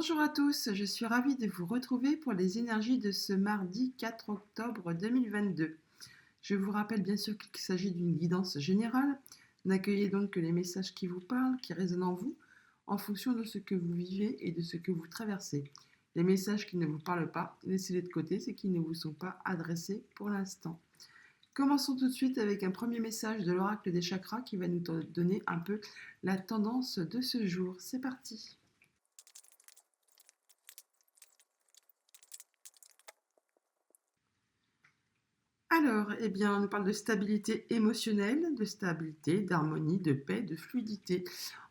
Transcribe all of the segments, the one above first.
Bonjour à tous, je suis ravie de vous retrouver pour les énergies de ce mardi 4 octobre 2022. Je vous rappelle bien sûr qu'il s'agit d'une guidance générale. N'accueillez donc que les messages qui vous parlent, qui résonnent en vous, en fonction de ce que vous vivez et de ce que vous traversez. Les messages qui ne vous parlent pas, laissez-les de côté, c'est qu'ils ne vous sont pas adressés pour l'instant. Commençons tout de suite avec un premier message de l'oracle des chakras qui va nous donner un peu la tendance de ce jour. C'est parti. Alors, eh bien, on nous parle de stabilité émotionnelle, de stabilité, d'harmonie, de paix, de fluidité.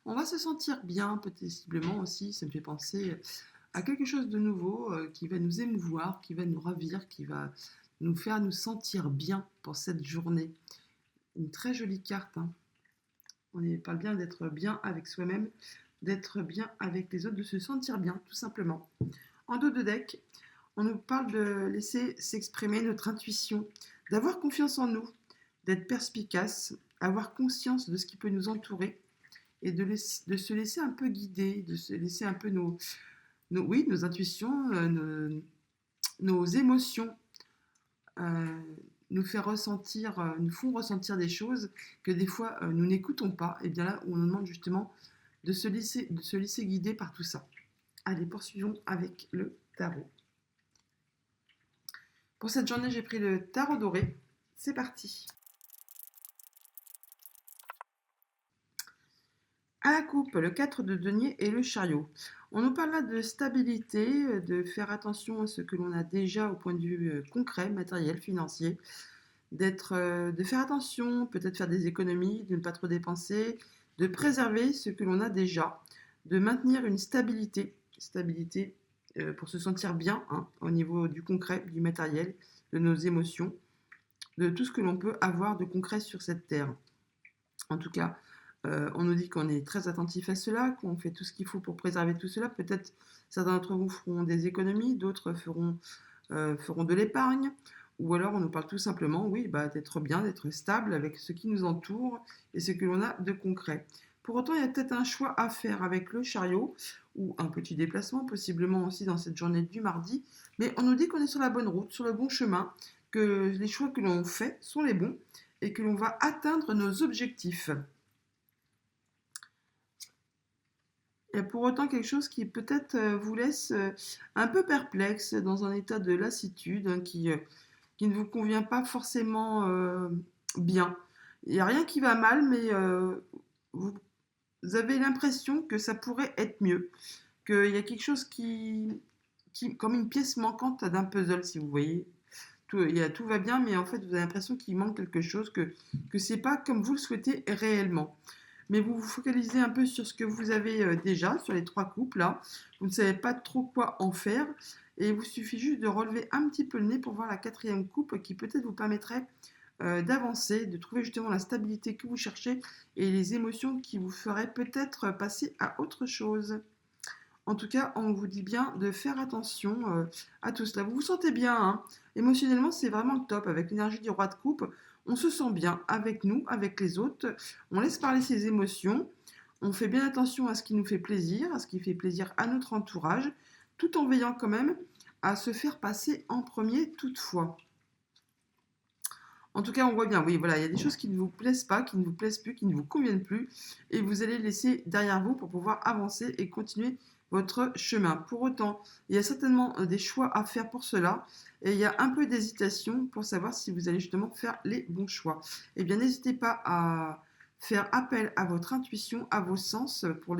On va se sentir bien, possiblement aussi, ça me fait penser à quelque chose de nouveau qui va nous émouvoir, qui va nous ravir, qui va nous faire nous sentir bien pour cette journée. Une très jolie carte, hein. On parle bien d'être bien avec soi-même, d'être bien avec les autres, de se sentir bien, tout simplement. En dos de deck, on nous parle de laisser s'exprimer notre intuition, d'avoir confiance en nous, d'être perspicace, avoir conscience de ce qui peut nous entourer et de se laisser un peu guider, de se laisser un peu nos intuitions, nos émotions nous font ressentir des choses que des fois nous n'écoutons pas. Et bien là, on nous demande justement de se laisser guider par tout ça. Allez, poursuivons avec le tarot. Pour cette journée, j'ai pris le tarot doré. C'est parti. À la coupe, le 4 de denier et le chariot. On nous parle là de stabilité, de faire attention à ce que l'on a déjà au point de vue concret, matériel, financier, de faire attention, peut-être faire des économies, de ne pas trop dépenser, de préserver ce que l'on a déjà, de maintenir une stabilité pour se sentir bien hein, au niveau du concret, du matériel, de nos émotions, de tout ce que l'on peut avoir de concret sur cette terre. En tout cas, on nous dit qu'on est très attentif à cela, qu'on fait tout ce qu'il faut pour préserver tout cela. Peut-être certains d'entre vous feront des économies, d'autres feront de l'épargne, ou alors on nous parle tout simplement, oui, d'être bien, d'être stable avec ce qui nous entoure et ce que l'on a de concret. Pour autant, il y a peut-être un choix à faire avec le chariot ou un petit déplacement, possiblement aussi dans cette journée du mardi, mais on nous dit qu'on est sur la bonne route, sur le bon chemin, que les choix que l'on fait sont les bons et que l'on va atteindre nos objectifs. Il y a pour autant quelque chose qui peut-être vous laisse un peu perplexe, dans un état de lassitude hein, qui ne vous convient pas forcément bien. Il n'y a rien qui va mal, mais vous avez l'impression que ça pourrait être mieux, qu'il y a quelque chose comme une pièce manquante d'un puzzle, si vous voyez. Tout va bien, mais en fait, vous avez l'impression qu'il manque quelque chose, que c'est pas comme vous le souhaitez réellement. Mais vous vous focalisez un peu sur ce que vous avez déjà, sur les trois coupes là. Vous ne savez pas trop quoi en faire. Et il vous suffit juste de relever un petit peu le nez pour voir la quatrième coupe qui peut-être vous permettrait d'avancer, de trouver justement la stabilité que vous cherchez et les émotions qui vous feraient peut-être passer à autre chose. En tout cas, on vous dit bien de faire attention à tout cela. Vous vous sentez bien, hein. Émotionnellement, c'est vraiment le top. Avec l'énergie du roi de coupe, on se sent bien avec nous, avec les autres. On laisse parler ses émotions. On fait bien attention à ce qui nous fait plaisir, à ce qui fait plaisir à notre entourage, tout en veillant quand même à se faire passer en premier toutefois. En tout cas, on voit bien, oui, voilà, il y a des choses qui ne vous plaisent pas, qui ne vous plaisent plus, qui ne vous conviennent plus, et vous allez laisser derrière vous pour pouvoir avancer et continuer votre chemin. Pour autant, il y a certainement des choix à faire pour cela, et il y a un peu d'hésitation pour savoir si vous allez justement faire les bons choix. Eh bien, n'hésitez pas à faire appel à votre intuition, à vos sens, pour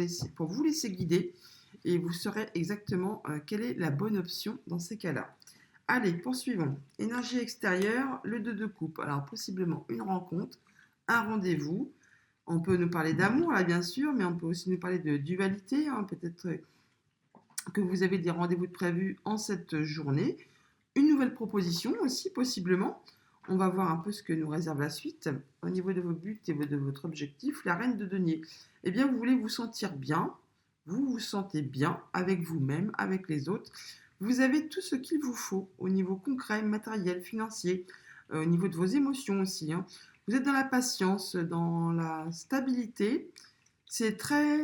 vous laisser guider, et vous saurez exactement quelle est la bonne option dans ces cas-là. Allez, poursuivons. Énergie extérieure, le 2 de coupe. Alors, possiblement une rencontre, un rendez-vous. On peut nous parler d'amour, là, bien sûr, mais on peut aussi nous parler de dualité. Hein. Peut-être que vous avez des rendez-vous de prévus en cette journée. Une nouvelle proposition aussi, possiblement. On va voir un peu ce que nous réserve la suite. Au niveau de vos buts et de votre objectif, la reine de denier. Eh bien, vous voulez vous sentir bien. Vous vous sentez bien avec vous-même, avec les autres. Vous avez tout ce qu'il vous faut au niveau concret, matériel, financier, au niveau de vos émotions aussi. Hein. Vous êtes dans la patience, dans la stabilité. C'est très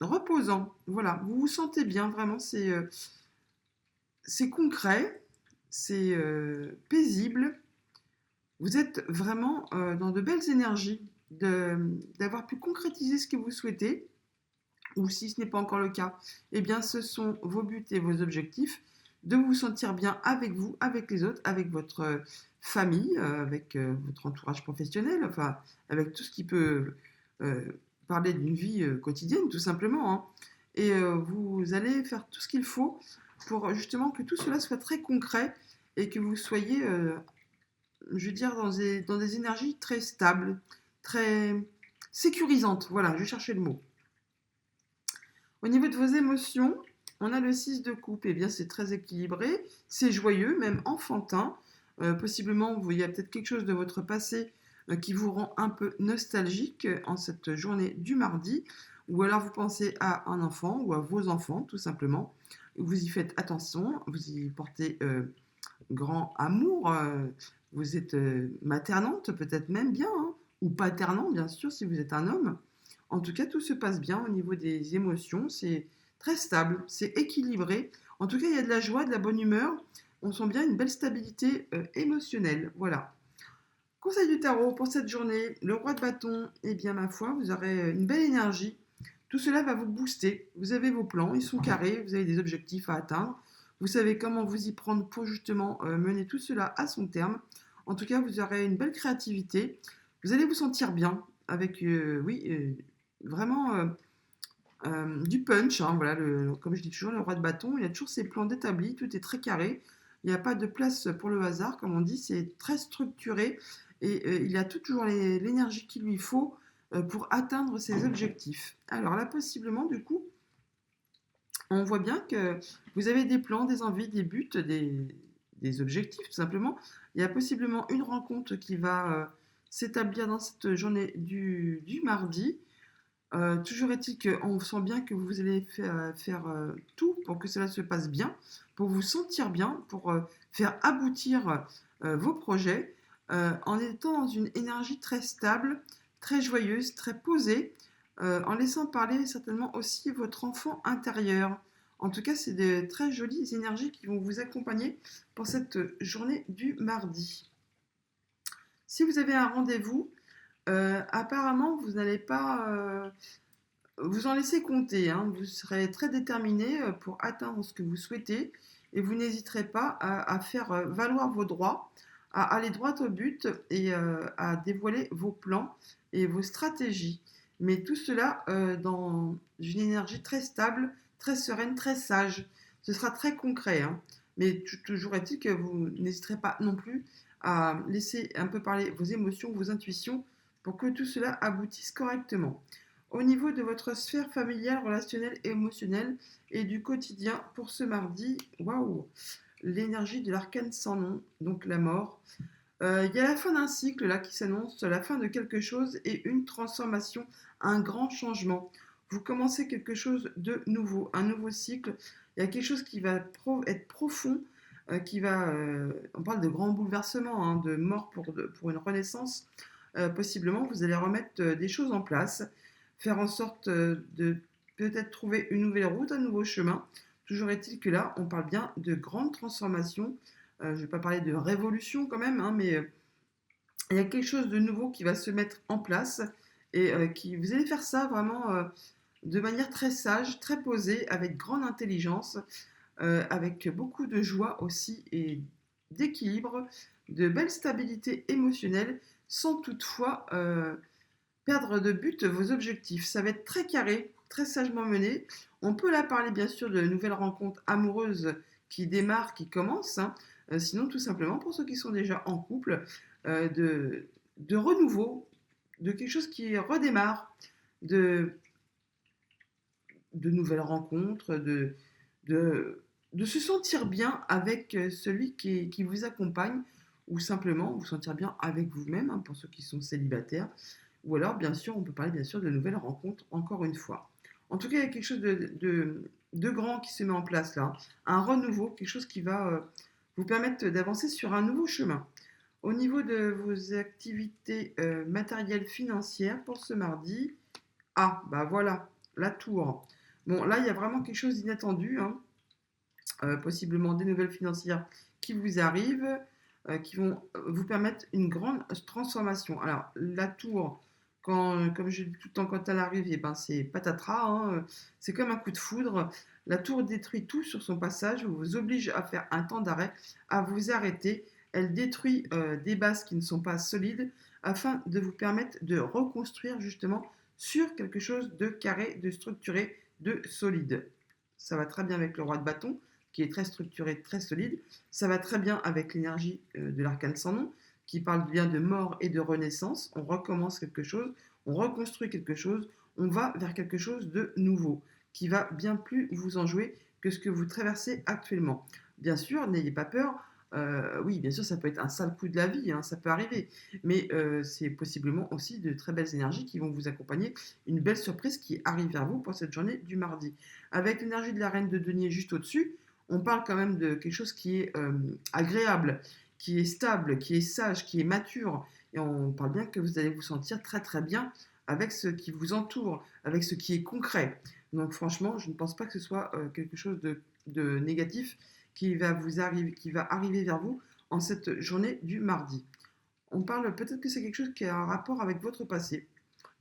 reposant. Voilà, vous vous sentez bien, vraiment, c'est concret, c'est paisible. Vous êtes vraiment dans de belles énergies d'avoir pu concrétiser ce que vous souhaitez, ou si ce n'est pas encore le cas, eh bien ce sont vos buts et vos objectifs, de vous sentir bien avec vous, avec les autres, avec votre famille, avec votre entourage professionnel, enfin avec tout ce qui peut euh, parler d'une vie quotidienne tout simplement, hein. Et vous allez faire tout ce qu'il faut pour justement que tout cela soit très concret et que vous soyez, je veux dire, dans des énergies très stables, très sécurisantes. Voilà, je cherchais le mot. Au niveau de vos émotions, on a le 6 de coupe. Eh bien, c'est très équilibré, c'est joyeux, même enfantin. Possiblement, il y a peut-être quelque chose de votre passé qui vous rend un peu nostalgique en cette journée du mardi. Ou alors vous pensez à un enfant ou à vos enfants, tout simplement. Vous y faites attention, vous y portez grand amour. Vous êtes maternante, peut-être même bien, hein, ou paternant, bien sûr, si vous êtes un homme. En tout cas, tout se passe bien au niveau des émotions. C'est très stable, c'est équilibré. En tout cas, il y a de la joie, de la bonne humeur. On sent bien une belle stabilité émotionnelle. Voilà. Conseil du tarot pour cette journée, le roi de bâton, eh bien ma foi, vous aurez une belle énergie. Tout cela va vous booster. Vous avez vos plans, ils sont carrés, vous avez des objectifs à atteindre. Vous savez comment vous y prendre pour justement mener tout cela à son terme. En tout cas, vous aurez une belle créativité. Vous allez vous sentir bien avec, vraiment du punch, hein, voilà, comme je dis toujours, le roi de bâton, il a toujours ses plans d'établi, tout est très carré, il n'y a pas de place pour le hasard, comme on dit, c'est très structuré et il a toujours l'énergie qu'il lui faut pour atteindre ses objectifs. Alors là, possiblement, du coup, on voit bien que vous avez des plans, des envies, des buts, des objectifs, tout simplement. Il y a possiblement une rencontre qui va s'établir dans cette journée du mardi. Toujours est-il qu'on sent bien que vous allez faire tout pour que cela se passe bien, pour vous sentir bien, pour faire aboutir vos projets, en étant dans une énergie très stable, très joyeuse, très posée, en laissant parler certainement aussi votre enfant intérieur. En tout cas, c'est de très jolies énergies qui vont vous accompagner pour cette journée du mardi. Si vous avez un rendez-vous, apparemment, vous n'allez pas vous en laisser compter, hein. Vous serez très déterminé pour atteindre ce que vous souhaitez et vous n'hésiterez pas à faire valoir vos droits, à aller droit au but et à dévoiler vos plans et vos stratégies. Mais tout cela dans une énergie très stable, très sereine, très sage. Ce sera très concret, hein. Mais toujours est-il que vous n'hésiterez pas non plus à laisser un peu parler vos émotions, vos intuitions pour que tout cela aboutisse correctement. Au niveau de votre sphère familiale, relationnelle et émotionnelle et du quotidien pour ce mardi, waouh, l'énergie de l'arcane sans nom, donc la mort. Il y a la fin d'un cycle là qui s'annonce, la fin de quelque chose et une transformation, un grand changement. Vous commencez quelque chose de nouveau, un nouveau cycle. Il y a quelque chose qui va être profond, on parle de grands bouleversements, hein, de mort pour une renaissance. Possiblement, vous allez remettre des choses en place, faire en sorte de peut-être trouver une nouvelle route, un nouveau chemin. Toujours est-il que là, on parle bien de grandes transformations. Je ne vais pas parler de révolution quand même, hein, mais il y a quelque chose de nouveau qui va se mettre en place et vous allez faire ça vraiment de manière très sage, très posée, avec grande intelligence, avec beaucoup de joie aussi et d'équilibre, de belle stabilité émotionnelle, sans toutefois perdre de but vos objectifs. Ça va être très carré, très sagement mené. On peut là parler bien sûr de nouvelles rencontres amoureuses qui démarrent, qui commencent, hein. Sinon, tout simplement, pour ceux qui sont déjà en couple, euh, de, de renouveau, de quelque chose qui redémarre, de, de nouvelles rencontres, de se sentir bien avec celui qui vous accompagne, ou simplement vous sentir bien avec vous-même, hein, pour ceux qui sont célibataires. Ou alors, bien sûr, on peut parler bien sûr de nouvelles rencontres, encore une fois. En tout cas, il y a quelque chose de grand qui se met en place là. Un renouveau, quelque chose qui va vous permettre d'avancer sur un nouveau chemin. Au niveau de vos activités matérielles financières pour ce mardi, ah, bah voilà, la tour. Bon, là, il y a vraiment quelque chose d'inattendu, hein, possiblement des nouvelles financières qui vous arrivent, qui vont vous permettre une grande transformation. Alors, la tour, comme je dis tout le temps, quand elle arrive, eh ben, c'est patatras, hein, c'est comme un coup de foudre. La tour détruit tout sur son passage, vous oblige à faire un temps d'arrêt, à vous arrêter. Elle détruit des bases qui ne sont pas solides afin de vous permettre de reconstruire justement sur quelque chose de carré, de structuré, de solide. Ça va très bien avec le roi de bâton, qui est très structuré, très solide. Ça va très bien avec l'énergie de l'arcane sans nom, qui parle bien de mort et de renaissance. On recommence quelque chose, on reconstruit quelque chose, on va vers quelque chose de nouveau, qui va bien plus vous enjouer que ce que vous traversez actuellement. Bien sûr, n'ayez pas peur. Oui, bien sûr, ça peut être un sale coup de la vie, hein, ça peut arriver, mais c'est possiblement aussi de très belles énergies qui vont vous accompagner, une belle surprise qui arrive vers vous pour cette journée du mardi. Avec l'énergie de la reine de denier juste au-dessus, on parle quand même de quelque chose qui est agréable, qui est stable, qui est sage, qui est mature. Et on parle bien que vous allez vous sentir très très bien avec ce qui vous entoure, avec ce qui est concret. Donc franchement, je ne pense pas que ce soit quelque chose de négatif qui va arriver vers vous en cette journée du mardi. On parle peut-être que c'est quelque chose qui a un rapport avec votre passé,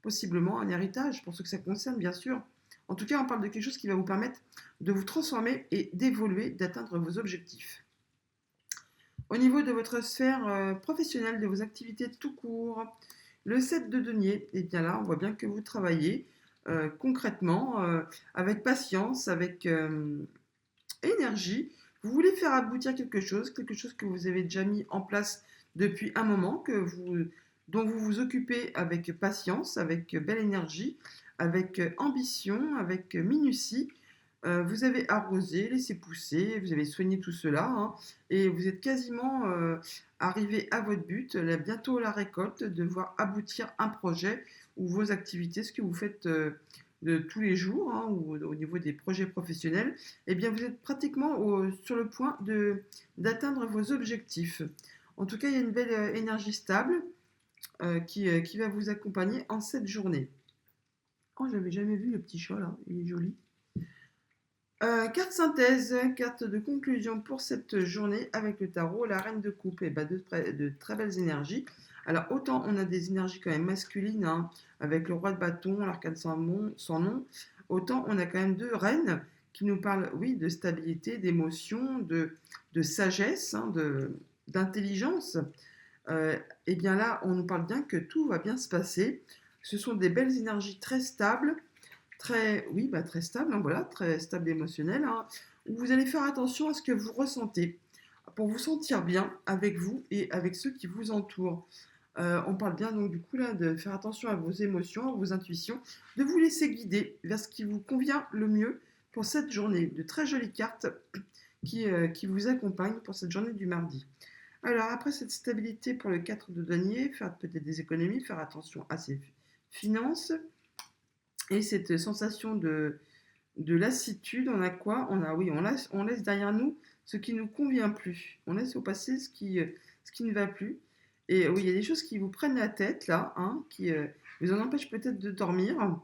possiblement un héritage pour ceux que ça concerne, bien sûr. En tout cas, on parle de quelque chose qui va vous permettre de vous transformer et d'évoluer, d'atteindre vos objectifs. Au niveau de votre sphère professionnelle, de vos activités tout court, le 7 de denier, et bien là, on voit bien que vous travaillez concrètement, avec patience, avec énergie. Vous voulez faire aboutir quelque chose que vous avez déjà mis en place depuis un moment, dont vous vous occupez avec patience, avec belle énergie, avec ambition, avec minutie. Vous avez arrosé, laissé pousser, vous avez soigné tout cela, hein, et vous êtes quasiment arrivé à votre but. Là, bientôt la récolte, de voir aboutir un projet ou vos activités, ce que vous faites de tous les jours, hein, ou au niveau des projets professionnels. Eh bien, vous êtes pratiquement sur le point d'atteindre vos objectifs. En tout cas, il y a une belle énergie stable qui va vous accompagner en cette journée. Oh, j'avais jamais vu le petit chat là, il est joli. Carte synthèse, carte de conclusion pour cette journée avec le tarot, la reine de coupe, et bah de très belles énergies. Alors autant on a des énergies quand même masculines, hein, avec le roi de bâton, l'arcane sans nom, autant on a quand même deux reines qui nous parlent, oui, de stabilité, d'émotion, de sagesse, hein, d'intelligence. Et bien là, on nous parle bien que tout va bien se passer. Ce sont des belles énergies très stables, très, oui, bah, très stable, hein, voilà, très stable émotionnel, hein, où vous allez faire attention à ce que vous ressentez pour vous sentir bien avec vous et avec ceux qui vous entourent. On parle bien donc du coup là de faire attention à vos émotions, à vos intuitions, de vous laisser guider vers ce qui vous convient le mieux pour cette journée. De très jolies cartes qui vous accompagnent pour cette journée du mardi. Alors après cette stabilité pour le 4 de denier, faire peut-être des économies, faire attention à ses finances, et cette sensation de lassitude, on a quoi? On a, oui, on laisse derrière nous ce qui ne nous convient plus. On laisse au passé ce qui ne va plus. Et oui, il y a des choses qui vous prennent la tête, là, hein, qui vous en empêchent peut-être de dormir.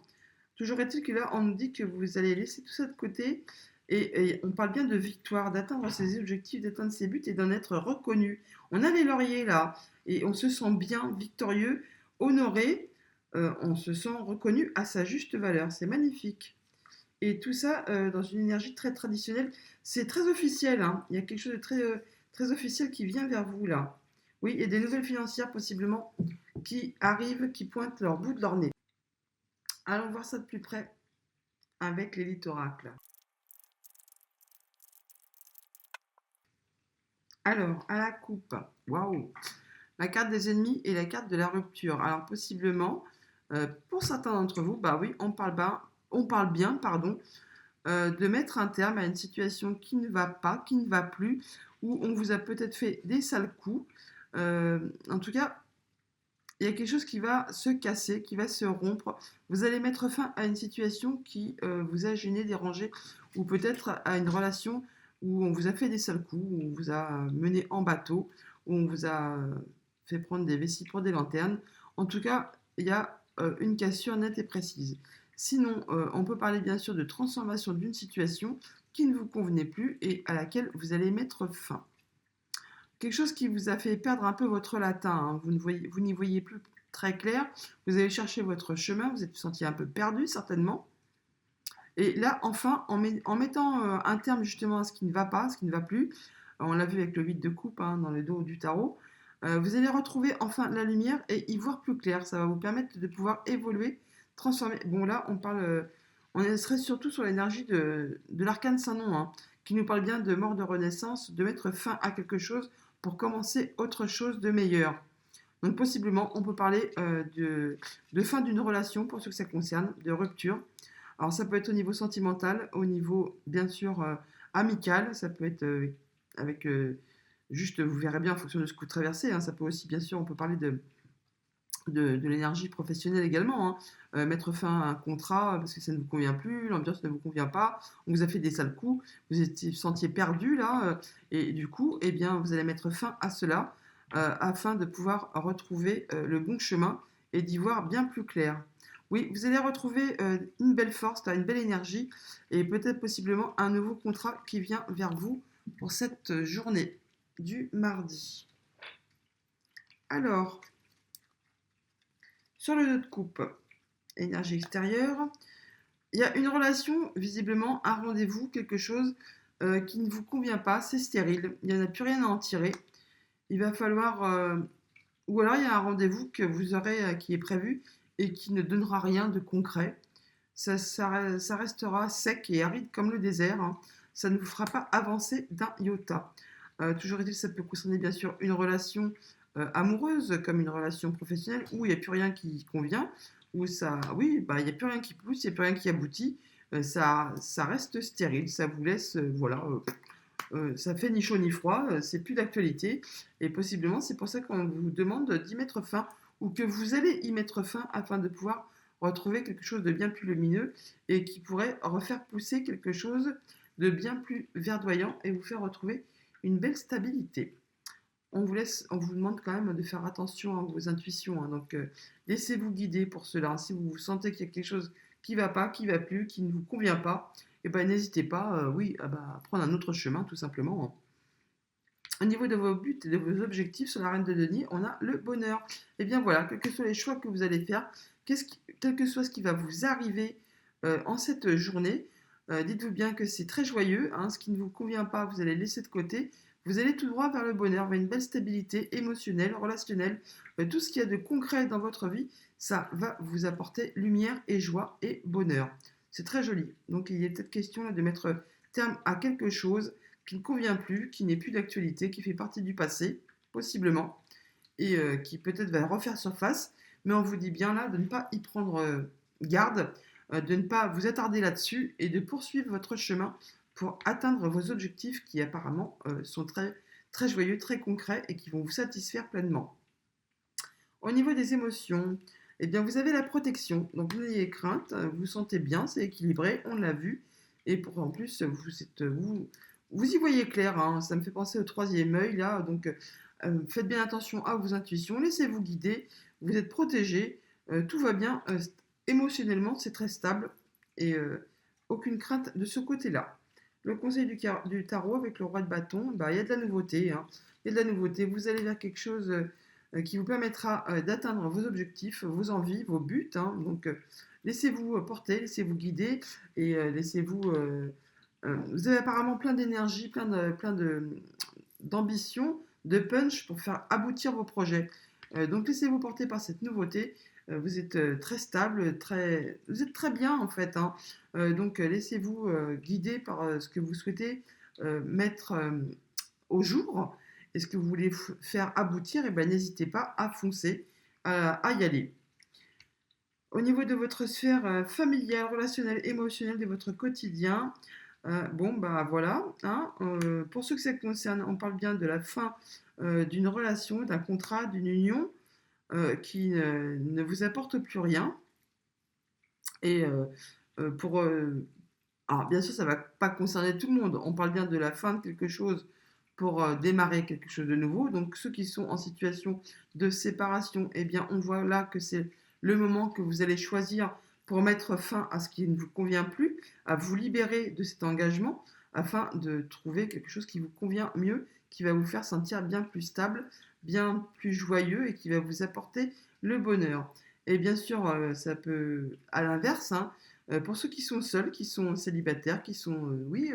Toujours est-il que là, on nous dit que vous allez laisser tout ça de côté. Et on parle bien de victoire, d'atteindre ses objectifs, d'atteindre ses buts et d'en être reconnu. On a les lauriers là, et on se sent bien, victorieux, honoré, on se sent reconnu à sa juste valeur. C'est magnifique. Et tout ça dans une énergie très traditionnelle. C'est très officiel, hein. Il y a quelque chose de très officiel qui vient vers vous là. Oui, et des nouvelles financières possiblement qui arrivent, qui pointent leur bout de leur nez. Allons voir ça de plus près avec l'élite oracle. Alors, à la coupe, waouh, la carte des ennemis et la carte de la rupture. Alors, possiblement, pour certains d'entre vous, bah oui, on parle bien, pardon, de mettre un terme à une situation qui ne va pas, qui ne va plus, où on vous a peut-être fait des sales coups. En tout cas, il y a quelque chose qui va se casser, qui va se rompre. Vous allez mettre fin à une situation qui vous a gêné, dérangé, ou peut-être à une relation où on vous a fait des sales coups, où on vous a mené en bateau, où on vous a fait prendre des vessies pour des lanternes. En tout cas, il y a une cassure nette et précise. Sinon, on peut parler bien sûr de transformation d'une situation qui ne vous convenait plus et à laquelle vous allez mettre fin. Quelque chose qui vous a fait perdre un peu votre latin, hein, vous n'y voyez plus très clair, vous avez cherché votre chemin, vous êtes senti un peu perdu certainement. Et là, enfin, en mettant un terme justement à ce qui ne va pas, ce qui ne va plus, on l'a vu avec le 8 de coupe hein, dans le dos du tarot, vous allez retrouver enfin la lumière et y voir plus clair. Ça va vous permettre de pouvoir évoluer, transformer. Bon, là, on serait surtout sur l'énergie de l'arcane Saint-Nom, hein, qui nous parle bien de mort de renaissance, de mettre fin à quelque chose pour commencer autre chose de meilleur. Donc, possiblement, on peut parler de fin d'une relation pour ceux que ça concerne, de rupture. Alors ça peut être au niveau sentimental, au niveau bien sûr amical, ça peut être avec juste, vous verrez bien en fonction de ce que vous traversez, hein, ça peut aussi bien sûr, on peut parler de l'énergie professionnelle également, hein. Mettre fin à un contrat parce que ça ne vous convient plus, l'ambiance ne vous convient pas, on vous a fait des sales coups, vous sentiez perdu là, et du coup, eh bien, vous allez mettre fin à cela afin de pouvoir retrouver le bon chemin et d'y voir bien plus clair. Oui, vous allez retrouver une belle force, une belle énergie et peut-être possiblement un nouveau contrat qui vient vers vous pour cette journée du mardi. Alors, sur le 2 de coupe, énergie extérieure, il y a une relation, visiblement, un rendez-vous, quelque chose qui ne vous convient pas, c'est stérile, il n'y en a plus rien à en tirer. Il va falloir, ou alors il y a un rendez-vous que vous aurez, qui est prévu et qui ne donnera rien de concret. Ça restera sec et aride comme le désert, hein. Ça ne vous fera pas avancer d'un iota. Toujours est-il, ça peut concerner bien sûr une relation amoureuse comme une relation professionnelle où il n'y a plus rien qui convient, où ça, oui, bah, il n'y a plus rien qui pousse, il n'y a plus rien qui aboutit. Ça reste stérile, ça vous laisse, voilà, ça fait ni chaud ni froid, c'est plus d'actualité. Et possiblement, c'est pour ça qu'on vous demande d'y mettre fin ou que vous allez y mettre fin afin de pouvoir retrouver quelque chose de bien plus lumineux et qui pourrait refaire pousser quelque chose de bien plus verdoyant et vous faire retrouver une belle stabilité. On vous demande quand même de faire attention à vos intuitions, hein, donc laissez-vous guider pour cela, hein. Si vous sentez qu'il y a quelque chose qui ne va pas, qui ne va plus, qui ne vous convient pas, et ben n'hésitez pas, oui, à prendre un autre chemin tout simplement, hein. Au niveau de vos buts et de vos objectifs sur la reine de denier, on a le bonheur. Et bien voilà, quels que soient les choix que vous allez faire, quel que soit ce qui va vous arriver en cette journée, dites-vous bien que c'est très joyeux, hein. Ce qui ne vous convient pas, vous allez laisser de côté. Vous allez tout droit vers le bonheur, vers une belle stabilité émotionnelle, relationnelle, tout ce qu'il y a de concret dans votre vie, ça va vous apporter lumière et joie et bonheur. C'est très joli. Donc il est peut-être question là, de mettre terme à quelque chose qui ne convient plus, qui n'est plus d'actualité, qui fait partie du passé, possiblement, et qui peut-être va refaire surface, mais on vous dit bien là de ne pas y prendre garde, de ne pas vous attarder là-dessus et de poursuivre votre chemin pour atteindre vos objectifs qui apparemment sont très, très joyeux, très concrets et qui vont vous satisfaire pleinement. Au niveau des émotions, eh bien vous avez la protection, donc vous n'ayez crainte, vous vous sentez bien, c'est équilibré, on l'a vu, et pour en plus vous y voyez clair, hein, ça me fait penser au troisième œil là, donc faites bien attention à vos intuitions, laissez-vous guider, vous êtes protégé, tout va bien, émotionnellement c'est très stable et aucune crainte de ce côté-là. Le conseil du tarot avec le roi de bâton, bah, il y a de la nouveauté, hein. Il y a de la nouveauté, vous allez vers quelque chose qui vous permettra d'atteindre vos objectifs, vos envies, vos buts, hein. Donc laissez-vous porter, laissez-vous guider et vous avez apparemment plein d'énergie, d'ambition, de punch pour faire aboutir vos projets. Donc laissez-vous porter par cette nouveauté. Vous êtes très stable, vous êtes très bien en fait, hein. Donc laissez-vous guider par ce que vous souhaitez mettre au jour et ce que vous voulez faire aboutir. Et ben n'hésitez pas à foncer, à y aller. Au niveau de votre sphère familiale, relationnelle, émotionnelle, de votre quotidien, bon, bah voilà, hein, pour ceux que ça concerne, on parle bien de la fin d'une relation, d'un contrat, d'une union qui ne vous apporte plus rien. Et pour. Alors, bien sûr, ça ne va pas concerner tout le monde. On parle bien de la fin de quelque chose pour démarrer quelque chose de nouveau. Donc, ceux qui sont en situation de séparation, eh bien, on voit là que c'est le moment que vous allez choisir pour mettre fin à ce qui ne vous convient plus, à vous libérer de cet engagement afin de trouver quelque chose qui vous convient mieux, qui va vous faire sentir bien plus stable, bien plus joyeux et qui va vous apporter le bonheur. Et bien sûr, ça peut, à l'inverse, hein, pour ceux qui sont seuls, qui sont célibataires, qui sont, oui,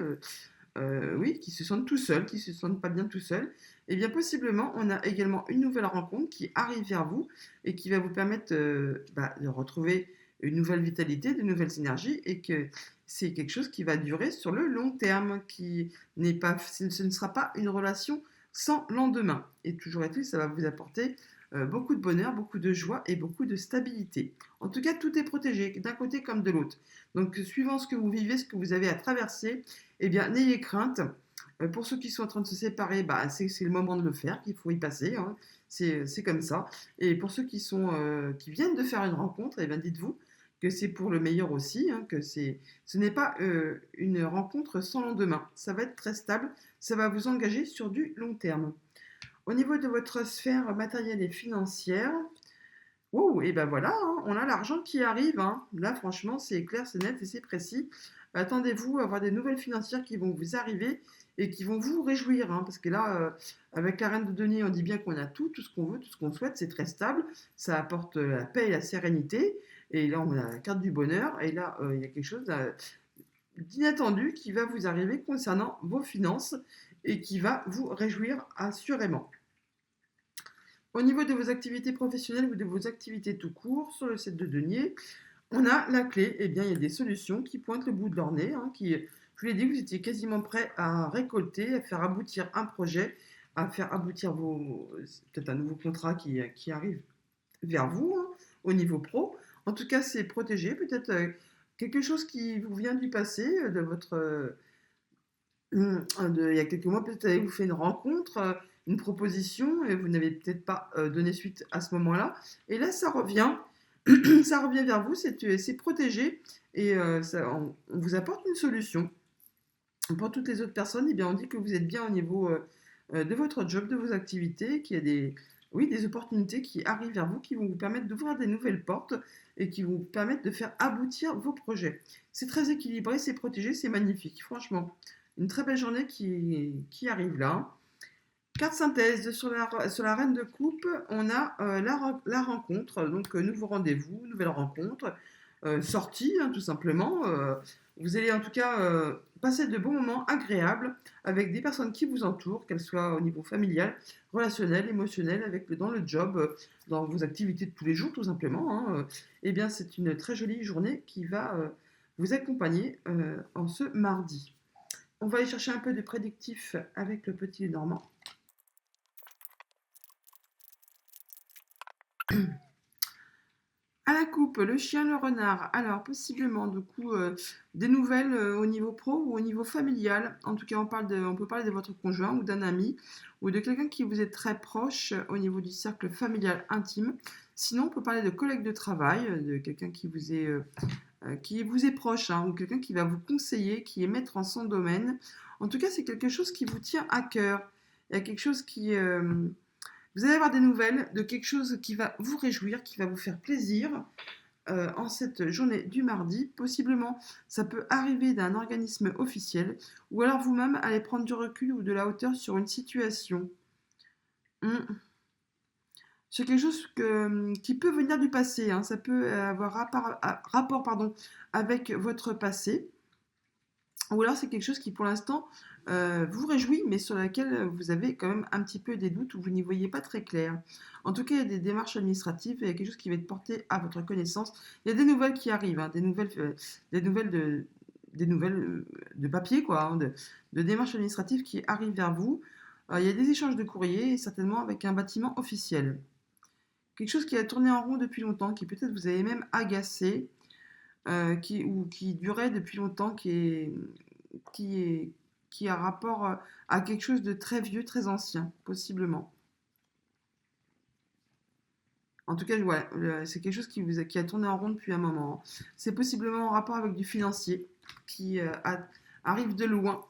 qui se sentent tout seuls, qui se sentent pas bien tout seuls, et bien possiblement, on a également une nouvelle rencontre qui arrive vers vous et qui va vous permettre de retrouver une nouvelle vitalité, de nouvelles énergies, et que c'est quelque chose qui va durer sur le long terme, qui n'est pas, ce ne sera pas une relation sans lendemain. Et toujours est-il, ça va vous apporter beaucoup de bonheur, beaucoup de joie et beaucoup de stabilité. En tout cas, tout est protégé, d'un côté comme de l'autre. Donc, suivant ce que vous vivez, ce que vous avez à traverser, eh bien, n'ayez crainte. Pour ceux qui sont en train de se séparer, bah, c'est le moment de le faire, qu'il faut y passer, hein. C'est comme ça. Et pour ceux qui viennent de faire une rencontre, eh bien, dites-vous que c'est pour le meilleur aussi, hein, ce n'est pas une rencontre sans lendemain. Ça va être très stable, ça va vous engager sur du long terme. Au niveau de votre sphère matérielle et financière, wow, et ben voilà, hein, on a l'argent qui arrive, hein. Là, franchement, c'est clair, c'est net et c'est précis. Attendez-vous à avoir des nouvelles financières qui vont vous arriver et qui vont vous réjouir, hein, parce que là, avec la reine de denier, on dit bien qu'on a tout, tout ce qu'on veut, tout ce qu'on souhaite, c'est très stable, ça apporte la paix et la sérénité. Et là, on a la carte du bonheur, et là, il y a quelque chose d'inattendu qui va vous arriver concernant vos finances et qui va vous réjouir assurément. Au niveau de vos activités professionnelles ou de vos activités tout court, sur le set de denier, on a la clé. Eh bien, il y a des solutions qui pointent le bout de leur nez, hein, je vous l'ai dit, vous étiez quasiment prêt à récolter, à faire aboutir un projet, à faire aboutir peut-être un nouveau contrat qui arrive vers vous, hein, au niveau pro. En tout cas, c'est protégé. Peut-être quelque chose qui vous vient du passé, de votre il y a quelques mois, peut-être avez-vous fait une rencontre, une proposition, et vous n'avez peut-être pas donné suite à ce moment-là. Et là, ça revient, ça revient vers vous, c'est protégé, et on vous apporte une solution. Pour toutes les autres personnes, eh bien, on dit que vous êtes bien au niveau de votre job, de vos activités, qu'il y a oui, des opportunités qui arrivent vers vous, qui vont vous permettre d'ouvrir des nouvelles portes et qui vont vous permettre de faire aboutir vos projets. C'est très équilibré, c'est protégé, c'est magnifique, franchement. Une très belle journée qui arrive là. Carte synthèse sur la reine de coupe, on a la rencontre, donc nouveau rendez-vous, nouvelle rencontre, sortie, hein, tout simplement. Vous allez en tout cas passer de bons moments agréables avec des personnes qui vous entourent, qu'elles soient au niveau familial, relationnel, émotionnel, dans le job, dans vos activités de tous les jours, tout simplement, hein. Eh bien, c'est une très jolie journée qui va vous accompagner en ce mardi. On va aller chercher un peu de prédictif avec le petit Normand. À la coupe, le chien, le renard. Alors, possiblement, du coup, des nouvelles au niveau pro ou au niveau familial. En tout cas, on peut parler de votre conjoint ou d'un ami ou de quelqu'un qui vous est très proche au niveau du cercle familial intime. Sinon, on peut parler de collègues de travail, de quelqu'un qui vous est proche, hein, ou quelqu'un qui va vous conseiller, qui est maître en son domaine. En tout cas, c'est quelque chose qui vous tient à cœur. Il y a quelque chose vous allez avoir des nouvelles de quelque chose qui va vous réjouir, qui va vous faire plaisir en cette journée du mardi. Possiblement, ça peut arriver d'un organisme officiel ou alors vous-même allez prendre du recul ou de la hauteur sur une situation. C'est quelque chose qui peut venir du passé, hein. Ça peut avoir rapport avec votre passé. Ou alors c'est quelque chose qui pour l'instant vous réjouit, mais sur laquelle vous avez quand même un petit peu des doutes ou vous n'y voyez pas très clair. En tout cas, il y a des démarches administratives, il y a quelque chose qui va être porté à votre connaissance. Il y a des nouvelles qui arrivent, hein, des nouvelles de papier, quoi, hein, de démarches administratives qui arrivent vers vous. Il y a des échanges de courrier, certainement avec un bâtiment officiel. Quelque chose qui a tourné en rond depuis longtemps, qui peut-être vous avez même agacé, ou qui durait depuis longtemps, qui, est, qui a rapport à quelque chose de très vieux, très ancien, possiblement. En tout cas, ouais, c'est quelque chose qui a tourné en rond depuis un moment. C'est possiblement en rapport avec du financier qui arrive de loin.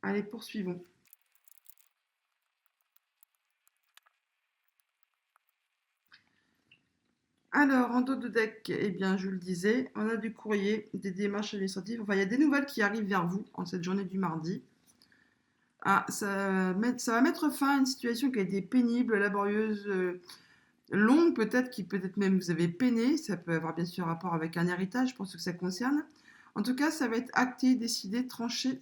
Allez, poursuivons. Alors, en dos de deck, eh bien, je vous le disais, on a du courrier, des démarches administratives. Enfin, il y a des nouvelles qui arrivent vers vous en cette journée du mardi. Ah, ça va mettre fin à une situation qui a été pénible, laborieuse, longue peut-être, qui peut-être même vous avez peiné. Ça peut avoir bien sûr rapport avec un héritage pour ceux que ça concerne. En tout cas, ça va être acté, décidé, tranché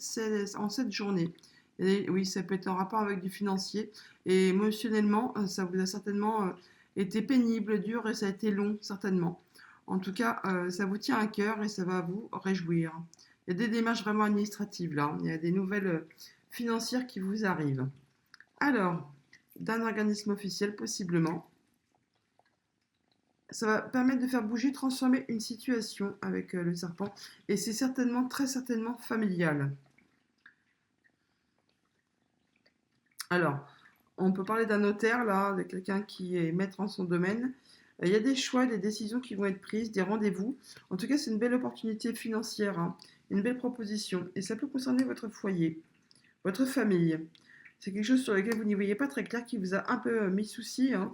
en cette journée. Et oui, ça peut être en rapport avec du financier. Et émotionnellement, ça vous a certainement été pénible, dur et ça a été long, certainement. En tout cas, ça vous tient à cœur et ça va vous réjouir. Il y a des démarches vraiment administratives là. Il y a des nouvelles financières qui vous arrivent. Alors, d'un organisme officiel possiblement. Ça va permettre de faire bouger, transformer une situation avec le serpent. Et c'est certainement, très certainement familial. Alors, on peut parler d'un notaire, là, de quelqu'un qui est maître en son domaine. Il y a des choix, des décisions qui vont être prises, des rendez-vous. En tout cas, c'est une belle opportunité financière, hein, une belle proposition. Et ça peut concerner votre foyer, votre famille. C'est quelque chose sur lequel vous n'y voyez pas très clair, qui vous a un peu mis souci, hein.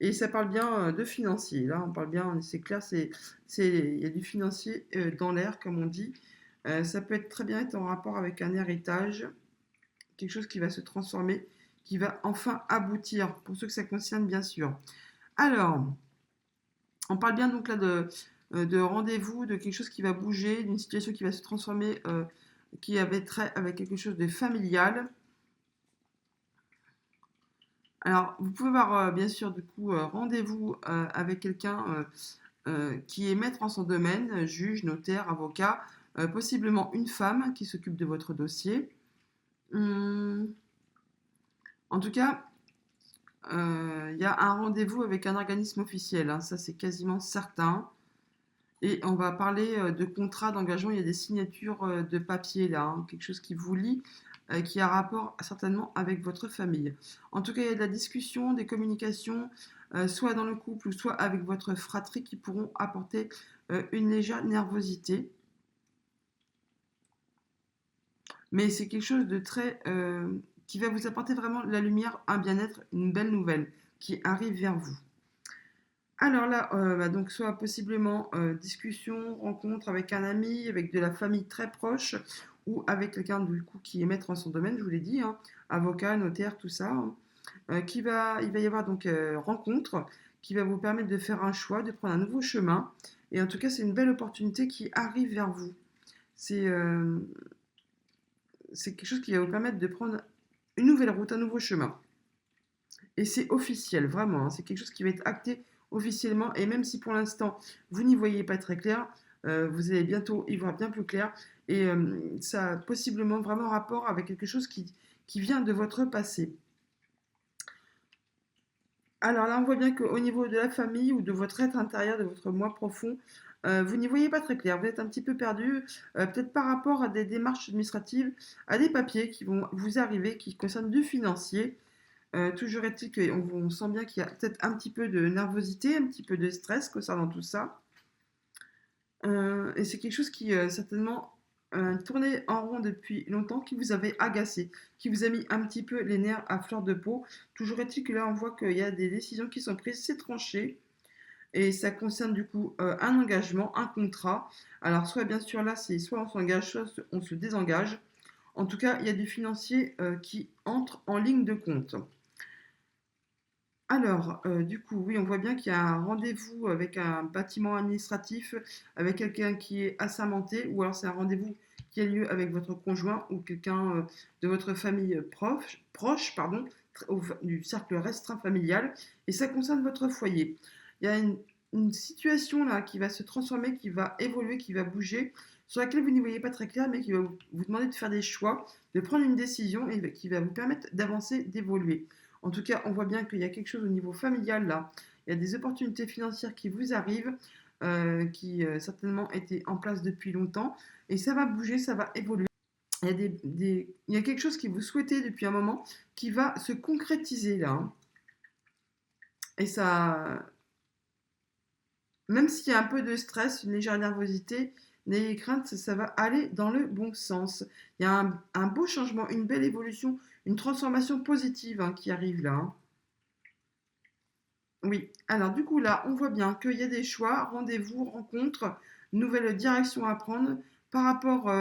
Et ça parle bien de financier. Là, on parle bien, c'est clair, il y a du financier dans l'air, comme on dit. Ça peut être très bien être en rapport avec un héritage, quelque chose qui va se transformer, qui va enfin aboutir, pour ceux que ça concerne, bien sûr. Alors, on parle bien donc là de rendez-vous, de quelque chose qui va bouger, d'une situation qui va se transformer, qui avait trait avec quelque chose de familial. Alors, vous pouvez avoir bien sûr du coup rendez-vous avec quelqu'un qui est maître en son domaine, juge, notaire, avocat, possiblement une femme qui s'occupe de votre dossier. Hum, En tout cas, il y a un rendez-vous avec un organisme officiel, hein, ça c'est quasiment certain. Et on va parler de contrat d'engagement, il y a des signatures de papier là, hein, quelque chose qui vous lie, qui a rapport certainement avec votre famille. En tout cas, il y a de la discussion, des communications, soit dans le couple ou soit avec votre fratrie qui pourront apporter une légère nervosité. Mais c'est quelque chose de très qui va vous apporter vraiment la lumière, un bien-être, une belle nouvelle qui arrive vers vous. Alors là, bah donc soit possiblement discussion, rencontre avec un ami, avec de la famille très proche, ou avec quelqu'un du coup qui est maître en son domaine, je vous l'ai dit, hein, avocat, notaire, tout ça, hein, il va y avoir donc rencontre qui va vous permettre de faire un choix, de prendre un nouveau chemin. Et en tout cas, c'est une belle opportunité qui arrive vers vous. C'est c'est quelque chose qui va vous permettre de prendre une nouvelle route, un nouveau chemin. Et c'est officiel, vraiment, hein, c'est quelque chose qui va être acté officiellement. Et même si pour l'instant, vous n'y voyez pas très clair, vous allez bientôt y voir bien plus clair. Et ça a possiblement vraiment rapport avec quelque chose qui vient de votre passé. Alors là, on voit bien qu'au niveau de la famille ou de votre être intérieur, de votre moi profond, vous n'y voyez pas très clair. Vous êtes un petit peu perdu, peut-être par rapport à des démarches administratives, à des papiers qui vont vous arriver, qui concernent du financier. Toujours est-il qu'on sent bien qu'il y a peut-être un petit peu de nervosité, un petit peu de stress concernant tout ça. Et c'est quelque chose qui certainement tournait en rond depuis longtemps, qui vous avait agacé, qui vous a mis un petit peu les nerfs à fleur de peau. Toujours est-il que là, on voit qu'il y a des décisions qui sont prises, c'est tranché. Et ça concerne du coup un engagement, un contrat. Alors soit bien sûr là, c'est soit on s'engage, soit on se désengage. En tout cas, il y a du financier qui entre en ligne de compte. Alors, du coup, oui, on voit bien qu'il y a un rendez-vous avec un bâtiment administratif, avec quelqu'un qui est assermenté, ou alors c'est un rendez-vous qui a lieu avec votre conjoint ou quelqu'un de votre famille proche, pardon, du cercle restreint familial, et ça concerne votre foyer. Il y a une situation là qui va se transformer, qui va évoluer, qui va bouger, sur laquelle vous n'y voyez pas très clair, mais qui va vous demander de faire des choix, de prendre une décision et qui va vous permettre d'avancer, d'évoluer. En tout cas, on voit bien qu'il y a quelque chose au niveau familial là. Il y a des opportunités financières qui vous arrivent, qui certainement étaient en place depuis longtemps. Et ça va bouger, ça va évoluer. Il y a, il y a quelque chose que vous souhaitez depuis un moment qui va se concrétiser là, hein. Et ça, même s'il y a un peu de stress, une légère nervosité, n'ayez crainte, ça va aller dans le bon sens. Il y a un beau changement, une belle évolution, une transformation positive hein, qui arrive là, hein. Oui, alors du coup là, on voit bien qu'il y a des choix, rendez-vous, rencontres, nouvelles directions à prendre par rapport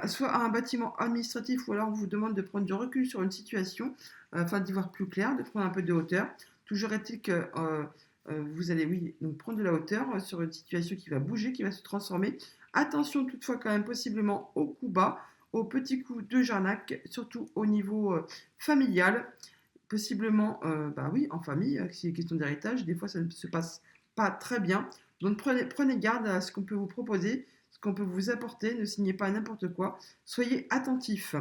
soit à un bâtiment administratif ou alors on vous demande de prendre du recul sur une situation afin d'y voir plus clair, de prendre un peu de hauteur. Toujours est-il que vous allez, oui, donc prendre de la hauteur sur une situation qui va bouger, qui va se transformer. Attention toutefois quand même possiblement au coup bas, au petit coup de Jarnac, surtout au niveau familial. Possiblement, bah oui, en famille, c'est une question d'héritage, des fois ça ne se passe pas très bien. Donc prenez garde à ce qu'on peut vous proposer, ce qu'on peut vous apporter, ne signez pas n'importe quoi, soyez attentifs.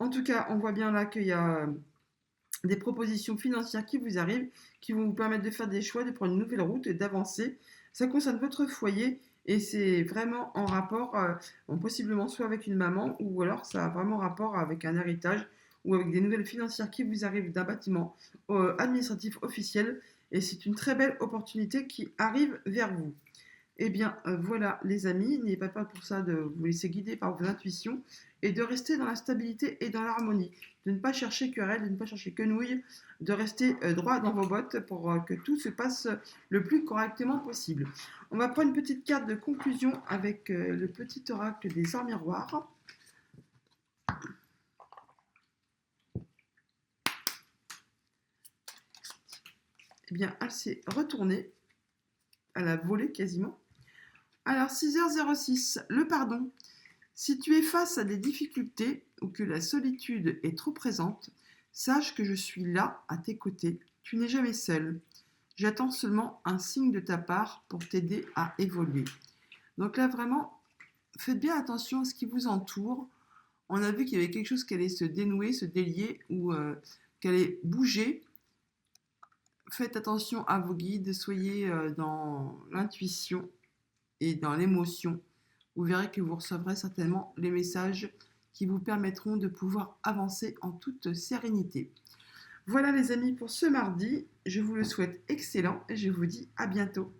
En tout cas, on voit bien là qu'il y a des propositions financières qui vous arrivent, qui vont vous permettre de faire des choix, de prendre une nouvelle route et d'avancer. Ça concerne votre foyer et c'est vraiment en rapport, bon, possiblement soit avec une maman ou alors ça a vraiment rapport avec un héritage ou avec des nouvelles financières qui vous arrivent d'un bâtiment administratif officiel et c'est une très belle opportunité qui arrive vers vous. Eh bien, voilà, les amis, n'ayez pas peur pour ça de vous laisser guider par vos intuitions et de rester dans la stabilité et dans l'harmonie, de ne pas chercher querelle, de ne pas chercher quenouille, de rester droit dans vos bottes pour que tout se passe le plus correctement possible. On va prendre une petite carte de conclusion avec le petit oracle des arts miroirs. Eh bien, elle s'est retournée, elle a volé quasiment. Alors, 6h06, le pardon. Si tu es face à des difficultés ou que la solitude est trop présente, sache que je suis là, à tes côtés. Tu n'es jamais seul. J'attends seulement un signe de ta part pour t'aider à évoluer. Donc là, vraiment, faites bien attention à ce qui vous entoure. On a vu qu'il y avait quelque chose qui allait se dénouer, se délier ou qui allait bouger. Faites attention à vos guides, soyez dans l'intuition et dans l'émotion. Vous verrez que vous recevrez certainement les messages qui vous permettront de pouvoir avancer en toute sérénité. Voilà les amis pour ce mardi, je vous le souhaite excellent et je vous dis à bientôt.